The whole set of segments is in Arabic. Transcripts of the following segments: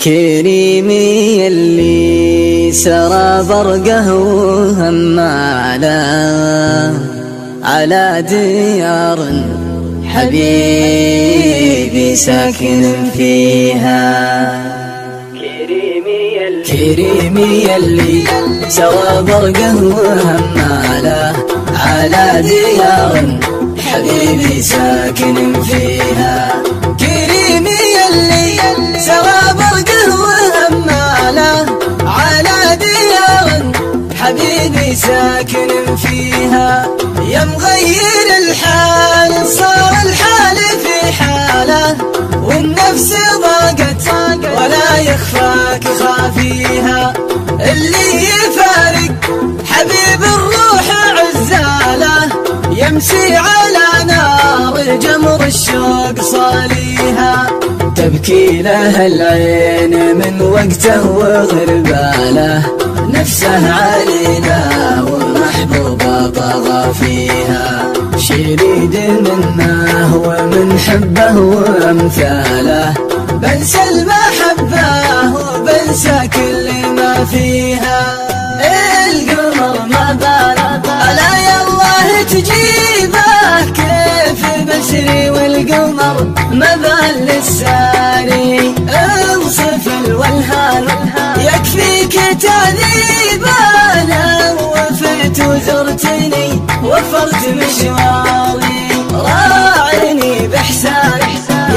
كريمي اللي سرى برقه وهم على ديار حبيبي ساكن فيها. كريمي اللي سرى برقه وهم على ديار حبيبي ساكن فيها. كريمي اللي سرى برقه وهم على ديار حبيبي ساكن فيها. يا مغير الحال صار الحال في حاله والنفس ضاقت ولا يخفاك خافيها. اللي يفارق حبيب الروح عزاله يمشي على نار جمر الشوق صاليها. تبكي له العين من وقته وغرباله نفسه علينا ومحبوبه طغى فيها. شريد منه ومن حبه وامثاله بنسى المحبه وبنسى كل ما فيها. القمر ما بال الا يا الله تجيبه كيف بسري والقمر ما بال للساري. انصف الولهان يكفيك تعذيبه لو وفيت وزرتني وفرت مشواري. راعني بإحسان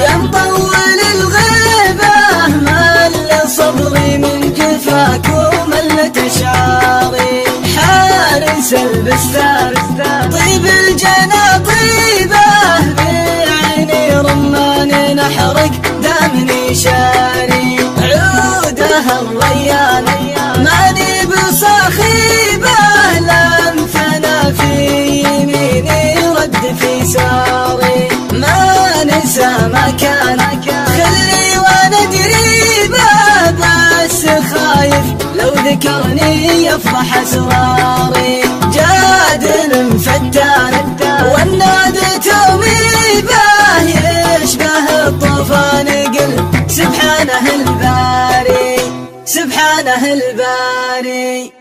يا مطول الغيبة مل صبري من جفاك وملت أشعاري. حارس البستان طيب الجنى طيبة بعيني رمان نحرق دامني شاري. عودها الريان ماني بصاخيبه لمثنا في يميني رد في ساري. ما ننسى ما كان خلي وانا دريبه بس خايف لو ذكرني يفضح اسراري. جاد فتان والناد توميبه يشبه الطوفان قل سبحانه الباري سبحانه الباري.